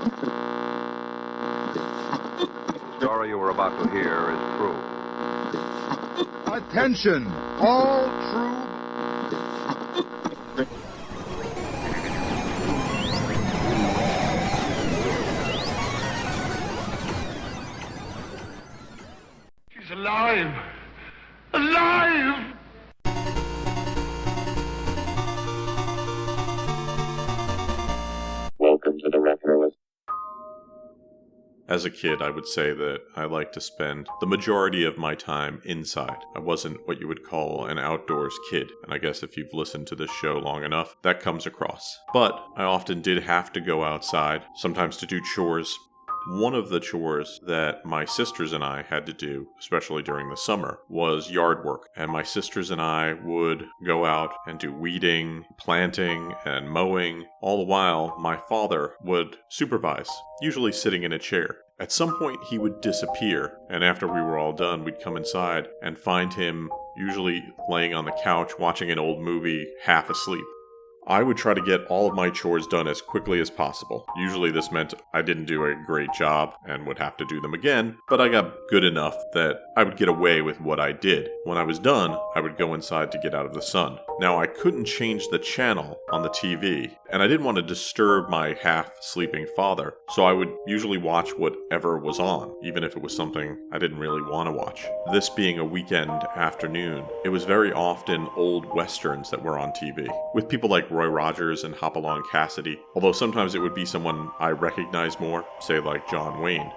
The story you are about to hear is true. Attention, all true. She's alive! Alive! Welcome to the Retroist. As a kid, I would say that I liked to spend the majority of my time inside. I wasn't what you would call an outdoors kid, and I guess if you've listened to this show long enough, that comes across. But I often did have to go outside, sometimes to do chores. One of the chores that my sisters and I had to do, especially during the summer, was yard work. And my sisters and I would go out and do weeding, planting, and mowing. All the while, my father would supervise, usually sitting in a chair. At some point, he would disappear, and after we were all done, we'd come inside and find him usually laying on the couch watching an old movie, half asleep. I would try to get all of my chores done as quickly as possible. Usually this meant I didn't do a great job and would have to do them again, but I got good enough that I would get away with what I did. When I was done, I would go inside to get out of the sun. Now, I couldn't change the channel on the TV, and I didn't want to disturb my half-sleeping father, so I would usually watch whatever was on, even if it was something I didn't really want to watch. This being a weekend afternoon, it was very often old westerns that were on TV, with people like Roy Rogers and Hopalong Cassidy, although sometimes it would be someone I recognized more, say like John Wayne.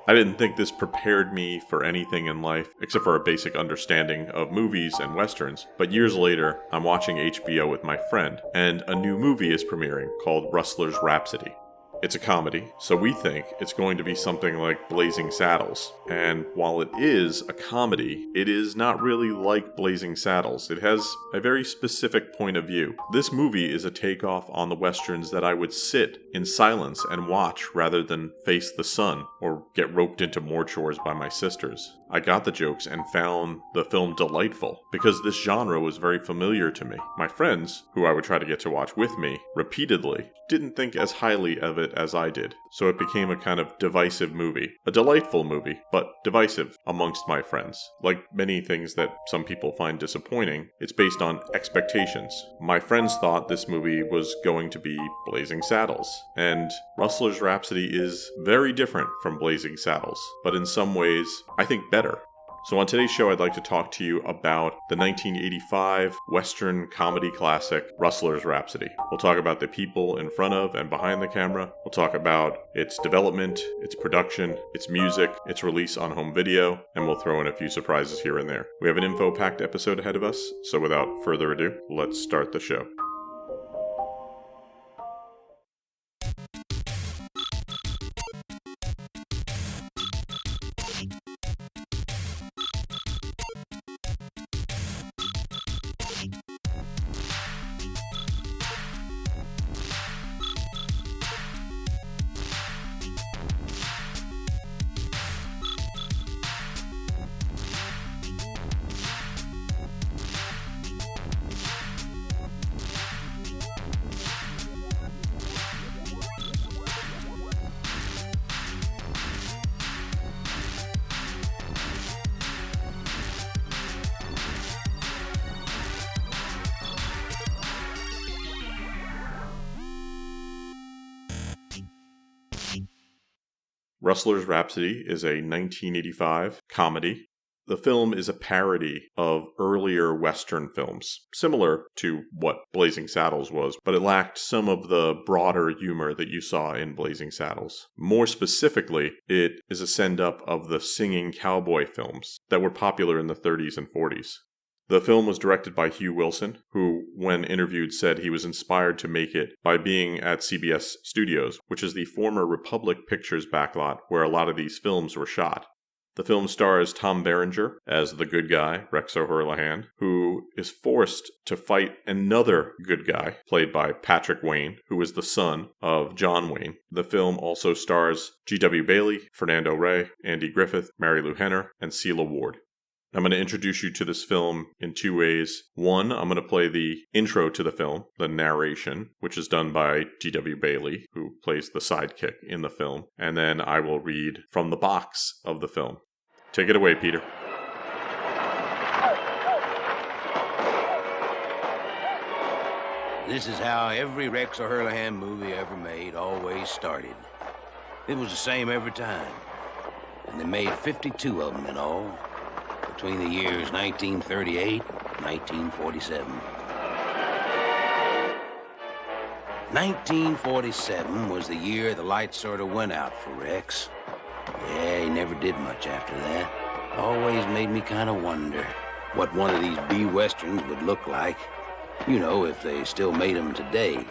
I didn't think this prepared me for anything in life, except for a basic understanding of movies and westerns, but years later, I'm watching HBO with my friend, and a new movie is premiering called Rustler's Rhapsody. It's a comedy, so we think it's going to be something like Blazing Saddles. And while it is a comedy, it is not really like Blazing Saddles. It has a very specific point of view. This movie is a takeoff on the westerns that I would sit in silence and watch rather than face the sun or get roped into more chores by my sisters. I got the jokes and found the film delightful because this genre was very familiar to me. My friends, who I would try to get to watch with me repeatedly, didn't think as highly of it as I did, so it became a kind of divisive movie. A delightful movie, but divisive amongst my friends. Like many things that some people find disappointing, it's based on expectations. My friends thought this movie was going to be Blazing Saddles, and Rustler's Rhapsody is very different from Blazing Saddles, but in some ways, I think better. So on today's show, I'd like to talk to you about the 1985 Western comedy classic, Rustler's Rhapsody. We'll talk about the people in front of and behind the camera. We'll talk about its development, its production, its music, its release on home video, and we'll throw in a few surprises here and there. We have an info-packed episode ahead of us, so without further ado, let's start the show. Rustler's Rhapsody is a 1985 comedy. The film is a parody of earlier Western films, similar to what Blazing Saddles was, but it lacked some of the broader humor that you saw in Blazing Saddles. More specifically, it is a send-up of the singing cowboy films that were popular in the 30s and 40s. The film was directed by Hugh Wilson, who, when interviewed, said he was inspired to make it by being at CBS Studios, which is the former Republic Pictures backlot where a lot of these films were shot. The film stars Tom Berenger as the good guy, Rex O'Hurlahan, who is forced to fight another good guy, played by Patrick Wayne, who is the son of John Wayne. The film also stars G.W. Bailey, Fernando Rey, Andy Griffith, Mary Lou Henner, and Celia Ward. I'm going to introduce you to this film in two ways. One, I'm going to play the intro to the film, the narration, which is done by G.W. Bailey, who plays the sidekick in the film. And then I will read from the box of the film. Take it away, Peter. This is how every Rex O'Hurley movie ever made always started. It was the same every time. And they made 52 of them in all, between the years 1938 and 1947. 1947 was the year the lights sort of went out for Rex. Yeah, he never did much after that. Always made me kind of wonder what one of these B-Westerns would look like. You know, if they still made them today.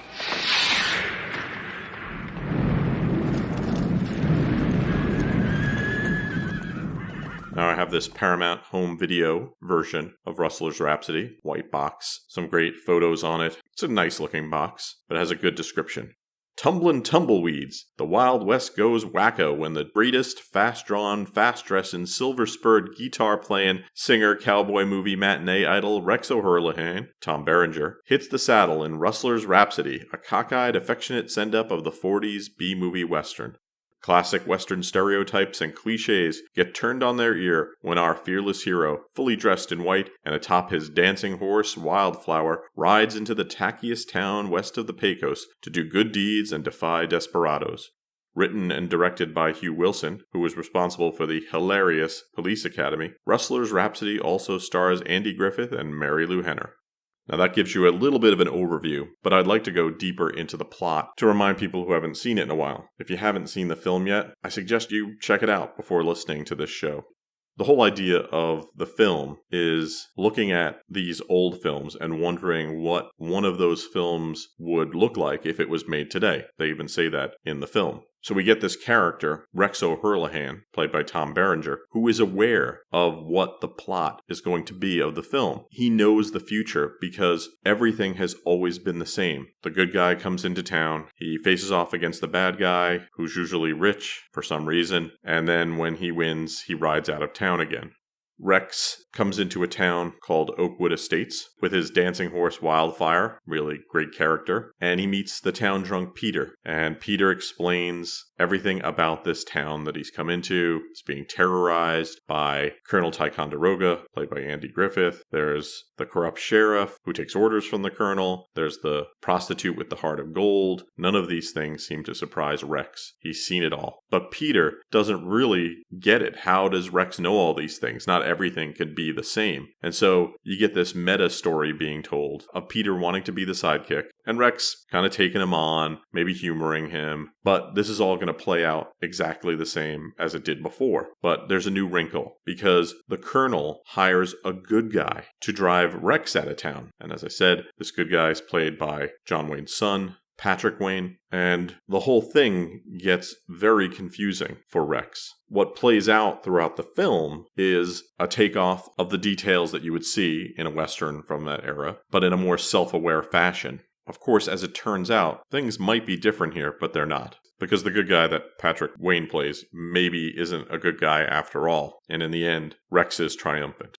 Now I have this Paramount home video version of Rustler's Rhapsody, white box, some great photos on it. It's a nice looking box, but it has a good description. Tumblin' tumbleweeds, the Wild West goes wacko when the greatest fast-drawn, fast-dressin', silver-spurred, guitar-playin', singer, cowboy movie matinee idol Rex O'Hurley, Tom Berenger, hits the saddle in Rustler's Rhapsody, a cockeyed, affectionate send-up of the 40s B-movie western. Classic Western stereotypes and cliches get turned on their ear when our fearless hero, fully dressed in white and atop his dancing horse, Wildflower, rides into the tackiest town west of the Pecos to do good deeds and defy desperados. Written and directed by Hugh Wilson, who was responsible for the hilarious Police Academy, Rustler's Rhapsody also stars Andy Griffith and Mary Lou Henner. Now that gives you a little bit of an overview, but I'd like to go deeper into the plot to remind people who haven't seen it in a while. If you haven't seen the film yet, I suggest you check it out before listening to this show. The whole idea of the film is looking at these old films and wondering what one of those films would look like if it was made today. They even say that in the film. So we get this character, Rex O'Hurley, played by Tom Berenger, who is aware of what the plot is going to be of the film. He knows the future because everything has always been the same. The good guy comes into town, he faces off against the bad guy, who's usually rich for some reason, and then when he wins, he rides out of town again. Rex comes into a town called Oakwood Estates with his dancing horse Wildfire, really great character, and he meets the town drunk Peter. And Peter explains everything about this town that he's come into. It's being terrorized by Colonel Ticonderoga, played by Andy Griffith. There's the corrupt sheriff who takes orders from the colonel. There's the prostitute with the heart of gold. None of these things seem to surprise Rex. He's seen it all. But Peter doesn't really get it. How does Rex know all these things? Not everything could be the same. And so you get this meta story being told of Peter wanting to be the sidekick and Rex kind of taking him on, maybe humoring him. But this is all going to play out exactly the same as it did before. But there's a new wrinkle because the colonel hires a good guy to drive Rex out of town. And as I said, this good guy is played by John Wayne's son, Patrick Wayne, and the whole thing gets very confusing for Rex. What plays out throughout the film is a takeoff of the details that you would see in a Western from that era, but in a more self-aware fashion. Of course, as it turns out, things might be different here, but they're not. Because the good guy that Patrick Wayne plays maybe isn't a good guy after all, and in the end, Rex is triumphant.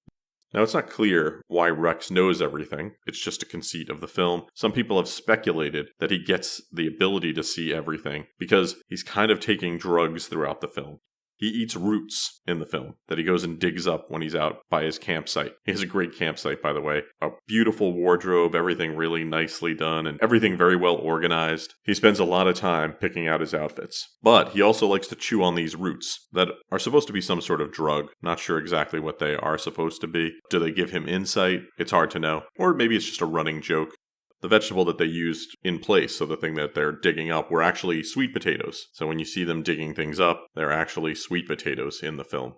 Now, it's not clear why Rex knows everything. It's just a conceit of the film. Some people have speculated that he gets the ability to see everything because he's kind of taking drugs throughout the film. He eats roots in the film that he goes and digs up when he's out by his campsite. He has a great campsite, by the way. A beautiful wardrobe, everything really nicely done, and everything very well organized. He spends a lot of time picking out his outfits. But he also likes to chew on these roots that are supposed to be some sort of drug. Not sure exactly what they are supposed to be. Do they give him insight? It's hard to know. Or maybe it's just a running joke. The vegetable that they used in place, so the thing that they're digging up, were actually sweet potatoes. So when you see them digging things up, they're actually sweet potatoes in the film.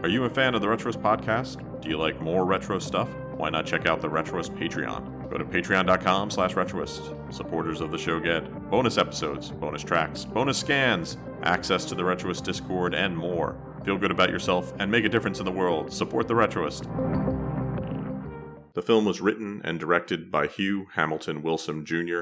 Are you a fan of the Retroist Podcast? Do you like more retro stuff? Why not check out the Retroist Patreon? Go to patreon.com/Retroist. Supporters of the show get bonus episodes, bonus tracks, bonus scans, access to the Retroist Discord, and more. Feel good about yourself and make a difference in the world. Support the Retroist. The film was written and directed by Hugh Hamilton Wilson Jr.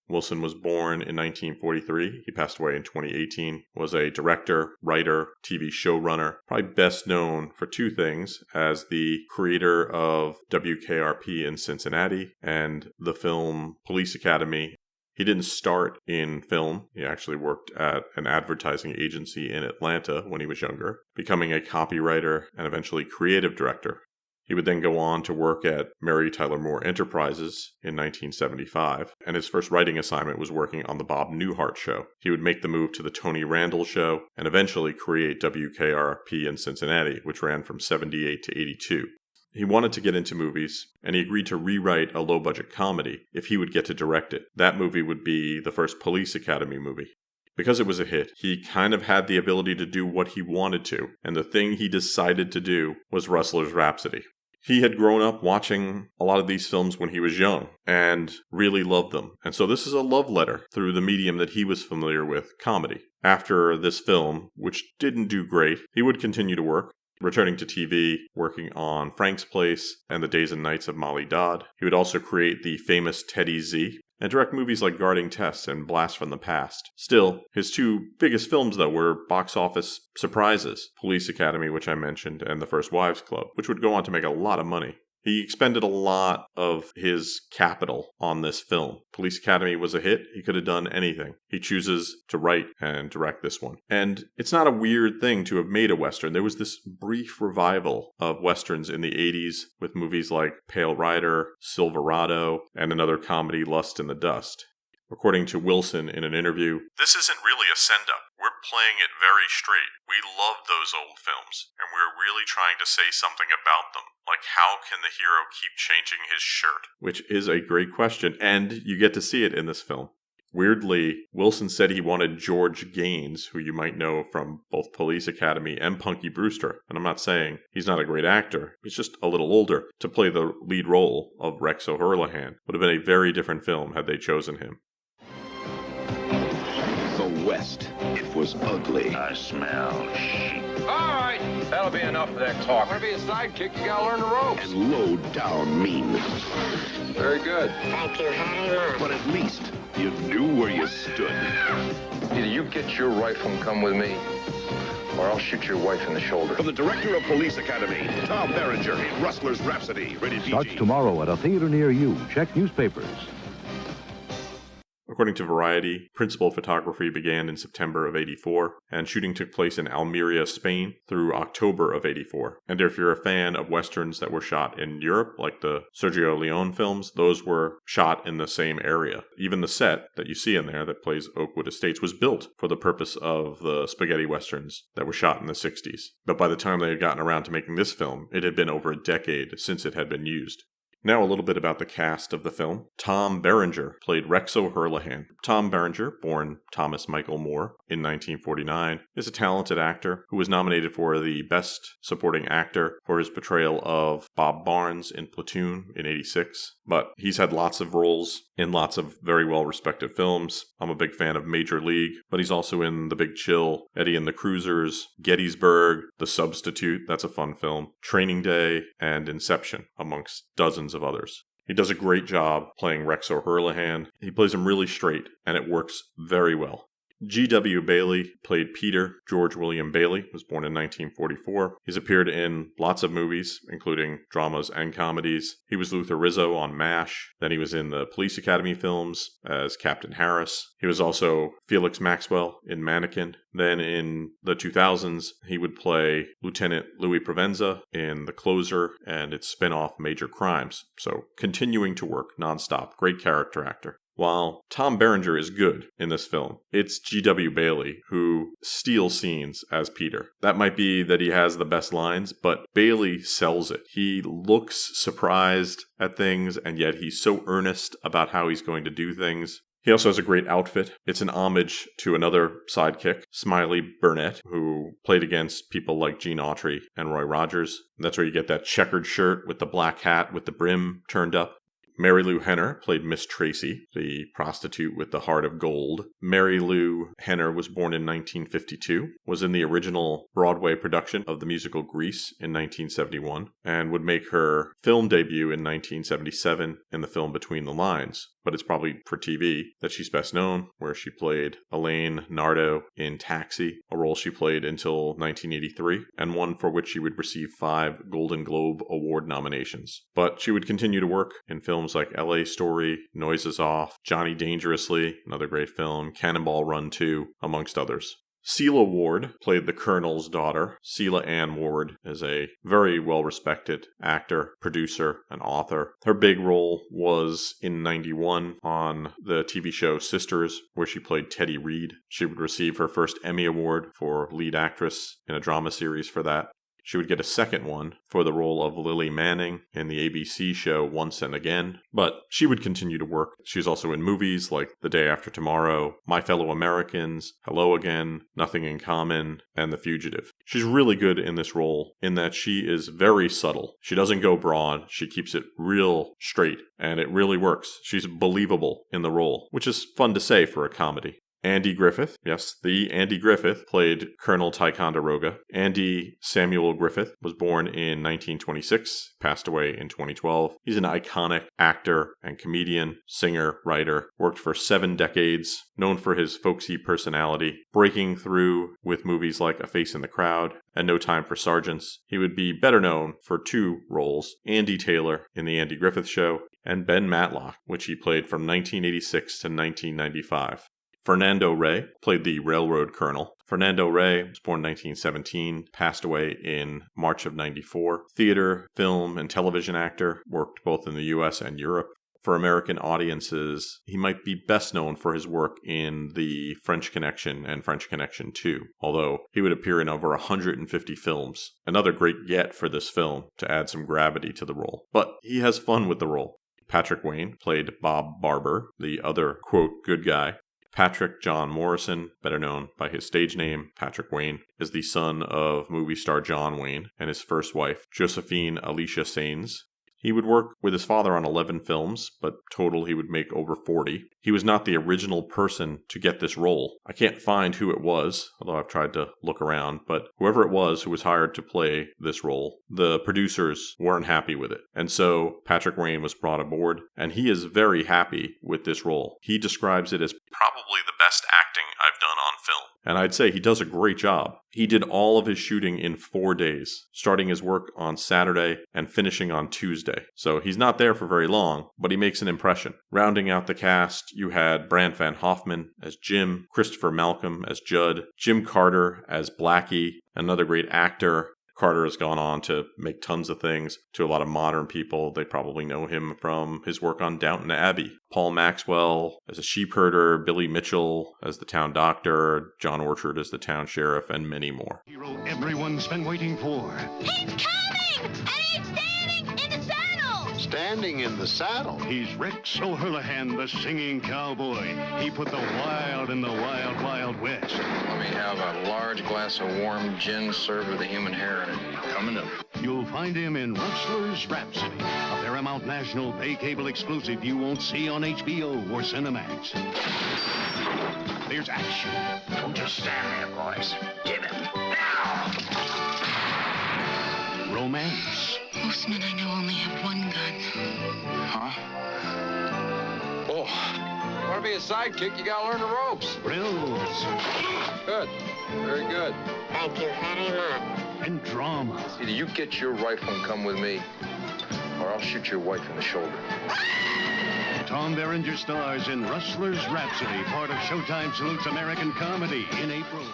Wilson was born in 1943. He passed away in 2018. Was a director, writer, TV showrunner, probably best known for two things: as the creator of WKRP in Cincinnati and the film Police Academy. He didn't start in film. He actually worked at an advertising agency in Atlanta when he was younger, becoming a copywriter and eventually creative director. He would then go on to work at Mary Tyler Moore Enterprises in 1975, and his first writing assignment was working on The Bob Newhart Show. He would make the move to The Tony Randall Show and eventually create WKRP in Cincinnati, which ran from 78 to 82. He wanted to get into movies, and he agreed to rewrite a low-budget comedy if he would get to direct it. That movie would be the first Police Academy movie. Because it was a hit, he kind of had the ability to do what he wanted to, and the thing he decided to do was Rustler's Rhapsody. He had grown up watching a lot of these films when he was young, and really loved them. And so this is a love letter through the medium that he was familiar with, comedy. After this film, which didn't do great, he would continue to work, returning to TV, working on Frank's Place and The Days and Nights of Molly Dodd. He would also create the famous Teddy Z and direct movies like Guarding Tess and Blast from the Past. Still, his two biggest films, though, were box office surprises: Police Academy, which I mentioned, and The First Wives Club, which would go on to make a lot of money. He expended a lot of his capital on this film. Police Academy was a hit. He could have done anything. He chooses to write and direct this one. And it's not a weird thing to have made a Western. There was this brief revival of Westerns in the 80s with movies like Pale Rider, Silverado, and another comedy, Lust in the Dust. According to Wilson in an interview, "This isn't really a send-up. We're playing it very straight. We loved those old films, and we're really trying to say something about them. Like, how can the hero keep changing his shirt?" Which is a great question, and you get to see it in this film. Weirdly, Wilson said he wanted George Gaines, who you might know from both Police Academy and Punky Brewster, and I'm not saying he's not a great actor, he's just a little older, to play the lead role of Rex O'Hurlahan. Would have been a very different film had they chosen him. West. It was ugly. I smell sheep. All right, that'll be enough of that talk. Want to be a sidekick, you gotta learn the ropes. And low down mean. Very good. Thank you very much. But at least you knew where you stood. Either you get your rifle and come with me, or I'll shoot your wife in the shoulder. From the director of Police Academy, Tom Berenger in Rustler's Rhapsody, rated PG. Starts tomorrow at a theater near you. Check newspapers. According to Variety, principal photography began in September of 84, and shooting took place in Almeria, Spain, through October of 84. And if you're a fan of westerns that were shot in Europe, like the Sergio Leone films, those were shot in the same area. Even the set that you see in there that plays Oakwood Estates was built for the purpose of the spaghetti westerns that were shot in the 60s. But by the time they had gotten around to making this film, it had been over a decade since it had been used. Now a little bit about the cast of the film. Tom Berenger played Rex O'Hurlahan. Tom Berenger, born Thomas Michael Moore in 1949, is a talented actor who was nominated for the Best Supporting Actor for his portrayal of Bob Barnes in Platoon in 86. But he's had lots of roles in lots of very well-respected films. I'm a big fan of Major League, but he's also in The Big Chill, Eddie and the Cruisers, Gettysburg, The Substitute, that's a fun film, Training Day, and Inception, amongst dozens of others. He does a great job playing Rex O'Hurlahan. He plays him really straight, and it works very well. G.W. Bailey played Peter. George William Bailey was born in 1944. He's appeared in lots of movies, including dramas and comedies. He was Luther Rizzo on MASH. Then he was in the Police Academy films as Captain Harris. He was also Felix Maxwell in Mannequin. Then in the 2000s, he would play Lieutenant Louis Provenza in The Closer and its spin-off Major Crimes. So continuing to work nonstop. Great character actor. While Tom Berenger is good in this film, it's G.W. Bailey who steals scenes as Peter. That might be that he has the best lines, but Bailey sells it. He looks surprised at things, and yet he's so earnest about how he's going to do things. He also has a great outfit. It's an homage to another sidekick, Smiley Burnett, who played against people like Gene Autry and Roy Rogers. That's where you get that checkered shirt with the black hat with the brim turned up. Mary Lou Henner played Miss Tracy, the prostitute with the heart of gold. Mary Lou Henner was born in 1952, was in the original Broadway production of the musical Grease in 1971, and would make her film debut in 1977 in the film Between the Lines, but it's probably for TV that she's best known, where she played Elaine Nardo in Taxi, a role she played until 1983, and one for which she would receive 5 Golden Globe Award nominations. But she would continue to work in films like LA Story, Noises Off, Johnny Dangerously, another great film, Cannonball Run 2, amongst others. Celia Ward played the Colonel's daughter. Celia Ann Ward is a very well-respected actor, producer, and author. Her big role was in 91 on the TV show Sisters, where she played Teddy Reed. She would receive her first Emmy Award for lead actress in a drama series for that. She would get a second one for the role of Lily Manning in the ABC show Once and Again, but she would continue to work. She's also in movies like The Day After Tomorrow, My Fellow Americans, Hello Again, Nothing in Common, and The Fugitive. She's really good in this role in that she is very subtle. She doesn't go broad, she keeps it real straight, and it really works. She's believable in the role, which is fun to say for a comedy. Andy Griffith, yes, the Andy Griffith played Colonel Ticonderoga. Andy Samuel Griffith was born in 1926, passed away in 2012. He's an iconic actor and comedian, singer, writer, worked for 7 decades, known for his folksy personality, breaking through with movies like A Face in the Crowd and No Time for Sergeants. He would be better known for 2 roles, Andy Taylor in The Andy Griffith Show and Ben Matlock, which he played from 1986 to 1995. Fernando Rey played the railroad colonel. Fernando Rey was born in 1917, passed away in March of 94. Theater, film, and television actor, worked both in the US and Europe. For American audiences, he might be best known for his work in The French Connection and French Connection 2, although he would appear in over 150 films. Another great get for this film to add some gravity to the role. But he has fun with the role. Patrick Wayne played Bob Barber, the other, quote, good guy. Patrick John Morrison, better known by his stage name, Patrick Wayne, is the son of movie star John Wayne and his first wife, Josephine Alicia Saines. He would work with his father on 11 films, but total he would make over 40. He was not the original person to get this role. I can't find who it was, although I've tried to look around, but whoever it was who was hired to play this role, the producers weren't happy with it. And so Patrick Wayne was brought aboard, and he is very happy with this role. He describes it as probably the best acting I've done on film. And I'd say he does a great job. He did all of his shooting in 4 days, starting his work on Saturday and finishing on Tuesday. So he's not there for very long, but he makes an impression. Rounding out the cast, you had Brant Van Hoffman as Jim, Christopher Malcolm as Judd, Jim Carter as Blackie, another great actor. Carter has gone on to make tons of things. To a lot of modern people, they probably know him from his work on Downton Abbey. Paul Maxwell as a sheep herder, Billy Mitchell as the town doctor, John Orchard as the town sheriff, and many more. Hero everyone's been waiting for. He's coming! And he's standing in the saddle! Standing in the saddle. He's Rex O'Hurlahan, the singing cowboy. He put the wild in the wild, wild west. Let me have a large glass of warm gin served with a human hair in it. Coming up. You'll find him in Rustler's Rhapsody, a Paramount National pay cable exclusive you won't see on HBO or Cinemax. There's action. Don't just stand there, boys. Give it. Now! Romance. Most men I know only have one gun. Huh? Oh. Want to be a sidekick, you gotta learn the ropes. Thrills. Good. Very good. Thank you very much. And drama. Either you get your rifle and come with me, or I'll shoot your wife in the shoulder. Tom Berenger stars in Rustler's Rhapsody, part of Showtime Salutes American Comedy in April.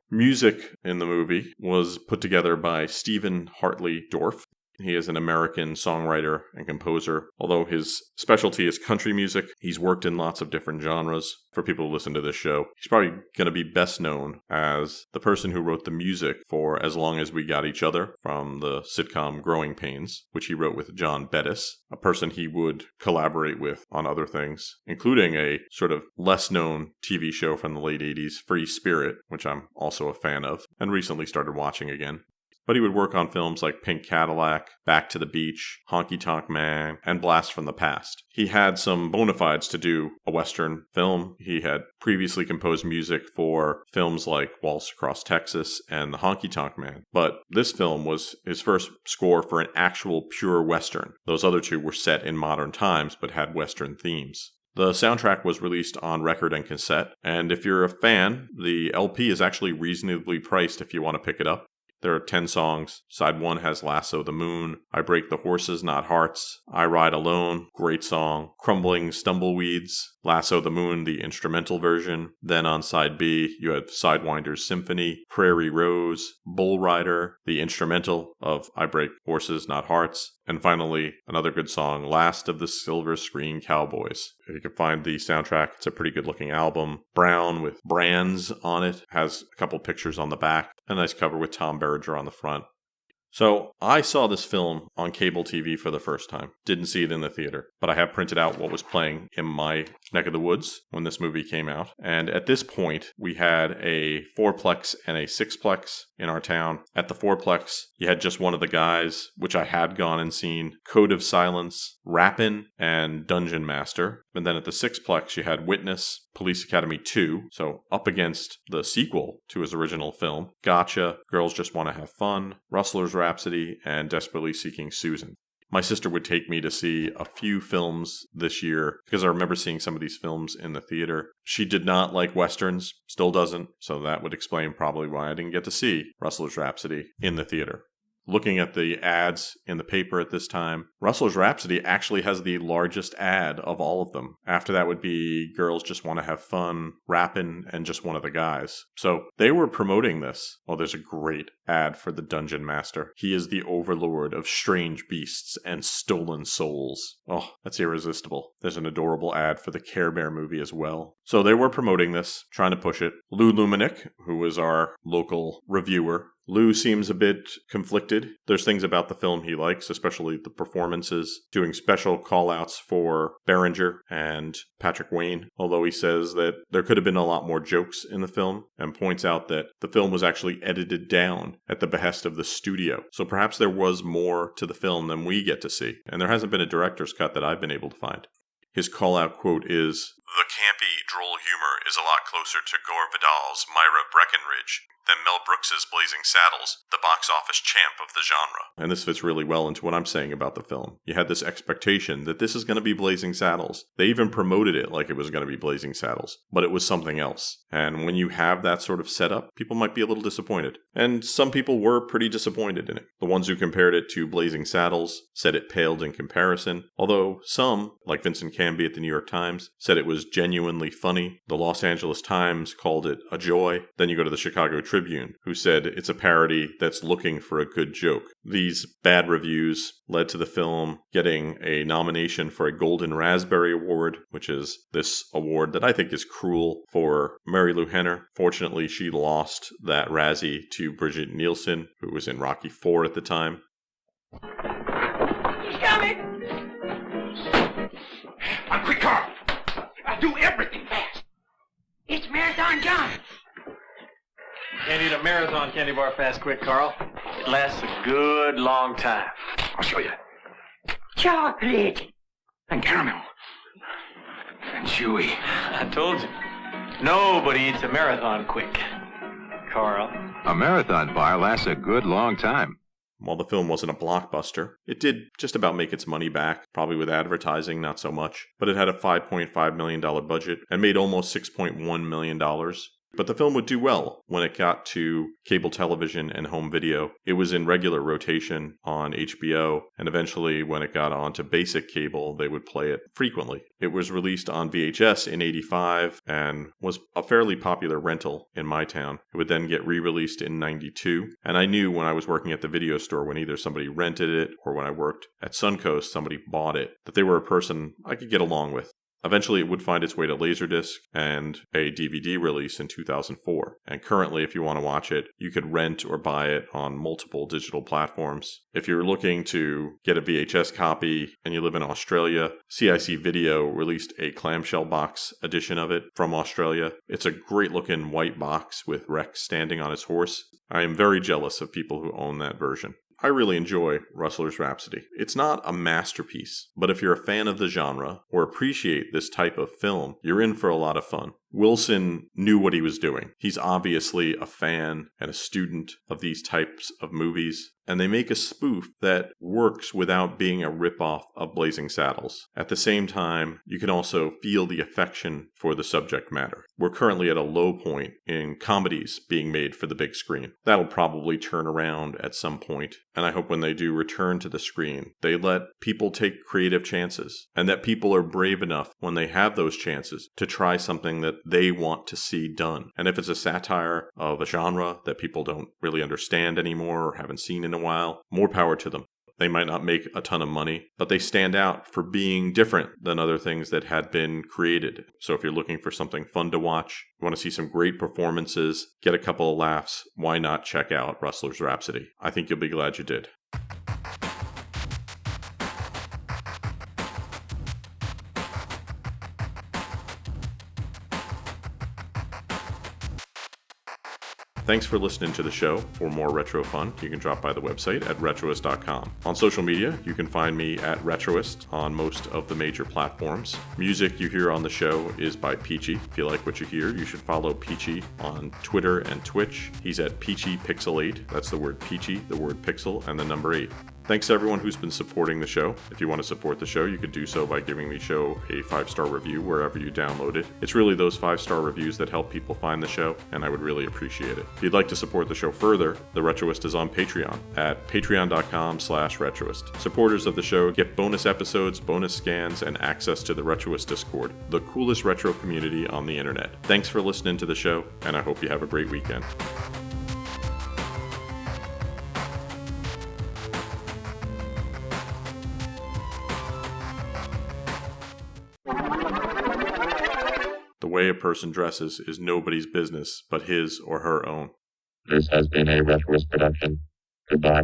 Music in the movie was put together by Stephen Hartley Dorff. He is an American songwriter and composer. Although his specialty is country music, he's worked in lots of different genres. For people who listen to this show, he's probably going to be best known as the person who wrote the music for As Long As We Got Each Other from the sitcom Growing Pains, which he wrote with John Bettis, a person he would collaborate with on other things, including a sort of less-known TV show from the late 80s, Free Spirit, which I'm also a fan of, and recently started watching again. But he would work on films like Pink Cadillac, Back to the Beach, Honky Tonk Man, and Blast from the Past. He had some bona fides to do a Western film. He had previously composed music for films like Waltz Across Texas and The Honky Tonk Man. But this film was his first score for an actual pure Western. Those other two were set in modern times but had Western themes. The soundtrack was released on record and cassette, and if you're a fan, the LP is actually reasonably priced if you want to pick it up. There are 10 songs. Side 1 has Lasso the Moon, I Break the Horses, Not Hearts, I Ride Alone, great song, Crumbling Stumbleweeds, Lasso the Moon, the instrumental version. Then on side B, you have Sidewinder's Symphony, Prairie Rose, Bull Rider, the instrumental of I Break Horses, Not Hearts, and finally, another good song, Last of the Silver Screen Cowboys. If you can find the soundtrack, it's a pretty good looking album. Brown with brands on it, has a couple pictures on the back, a nice cover with Tom Berenger on the front. So I saw this film on cable TV for the first time. Didn't see it in the theater, but I have printed out what was playing in my neck of the woods when this movie came out. And at this point, we had a 4-plex and a 6-plex in our town. At the 4-plex, you had just one of the guys, which I had gone and seen, Code of Silence, Rappin', and Dungeon Master. And then at the 6-plex, you had Witness, Police Academy 2, so up against the sequel to his original film, Gotcha, Girls Just Want to Have Fun, Rustler's Rhapsody, and Desperately Seeking Susan. My sister would take me to see a few films this year because I remember seeing some of these films in the theater. She did not like Westerns, still doesn't, so that would explain probably why I didn't get to see Rustler's Rhapsody in the theater. Looking at the ads in the paper at this time, Rustler's Rhapsody actually has the largest ad of all of them. After that would be Girls Just Want to Have Fun, Rappin', and Just One of the Guys. So they were promoting this. Oh, there's a great ad for the Dungeon Master. He is the overlord of strange beasts and stolen souls. Oh, that's irresistible. There's an adorable ad for the Care Bear movie as well. So they were promoting this, trying to push it. Lou Luminick, who was our local reviewer, Lou seems a bit conflicted. There's things about the film he likes, especially the performances, doing special call-outs for Berenger and Patrick Wayne, although he says that there could have been a lot more jokes in the film, and points out that the film was actually edited down at the behest of the studio. So perhaps there was more to the film than we get to see, and there hasn't been a director's cut that I've been able to find. His call-out quote is, "The campy, droll humor is a lot closer to Gore Vidal's Myra Breckenridge than Mel Brooks's Blazing Saddles, the box office champ of the genre." And this fits really well into what I'm saying about the film. You had this expectation that this is going to be Blazing Saddles. They even promoted it like it was going to be Blazing Saddles, but it was something else. And when you have that sort of setup, people might be a little disappointed. And some people were pretty disappointed in it. The ones who compared it to Blazing Saddles said it paled in comparison, although some, like Vincent Canby at the New York Times, said it was genuinely funny. The Los Angeles Times called it a joy. Then you go to the Chicago Tribune, who said it's a parody that's looking for a good joke. These bad reviews led to the film getting a nomination for a Golden Raspberry Award, which is this award that I think is cruel for Mary Lou Henner. Fortunately, she lost that Razzie to Bridget Nielsen, who was in Rocky IV at the time. He's coming! Quick, Carl! I'll do everything fast. It's Marathon John. Can't eat a marathon candy bar fast quick, Carl. It lasts a good long time. I'll show you. Chocolate. And caramel. And chewy. I told you. Nobody eats a marathon quick, Carl. A marathon bar lasts a good long time. While the film wasn't a blockbuster, it did just about make its money back, probably with advertising, not so much. But it had a $5.5 million budget and made almost $6.1 million. But the film would do well when it got to cable television and home video. It was in regular rotation on HBO, and eventually when it got onto basic cable, they would play it frequently. It was released on VHS in '85 and was a fairly popular rental in my town. It would then get re-released in '92, and I knew when I was working at the video store, when either somebody rented it or when I worked at Suncoast, somebody bought it, that they were a person I could get along with. Eventually, it would find its way to Laserdisc and a DVD release in 2004. And currently, if you want to watch it, you could rent or buy it on multiple digital platforms. If you're looking to get a VHS copy and you live in Australia, CIC Video released a clamshell box edition of it from Australia. It's a great-looking white box with Rex standing on his horse. I am very jealous of people who own that version. I really enjoy Rustler's Rhapsody. It's not a masterpiece, but if you're a fan of the genre or appreciate this type of film, you're in for a lot of fun. Wilson knew what he was doing. He's obviously a fan and a student of these types of movies, and they make a spoof that works without being a ripoff of Blazing Saddles. At the same time, you can also feel the affection for the subject matter. We're currently at a low point in comedies being made for the big screen. That'll probably turn around at some point, and I hope when they do return to the screen, they let people take creative chances, and that people are brave enough when they have those chances to try something that they want to see done. And if it's a satire of a genre that people don't really understand anymore or haven't seen in a while, more power to them. They might not make a ton of money, but they stand out for being different than other things that had been created. So if you're looking for something fun to watch, you want to see some great performances, get a couple of laughs, why not check out Rustler's Rhapsody? I think you'll be glad you did. Thanks for listening to the show. For more retro fun, you can drop by the website at retroist.com. On social media, you can find me at Retroist on most of the major platforms. Music you hear on the show is by Peachy. If you like what you hear, you should follow Peachy on Twitter and Twitch. He's at PeachyPixel8. That's the word Peachy, the word pixel, and the number 8. Thanks to everyone who's been supporting the show. If you want to support the show, you could do so by giving the show a 5-star review wherever you download it. It's really those 5-star reviews that help people find the show, and I would really appreciate it. If you'd like to support the show further, The Retroist is on Patreon at patreon.com/retroist. Supporters of the show get bonus episodes, bonus scans, and access to the Retroist Discord, the coolest retro community on the internet. Thanks for listening to the show, and I hope you have a great weekend. The way a person dresses is nobody's business but his or her own. This has been a Retroist production. Goodbye.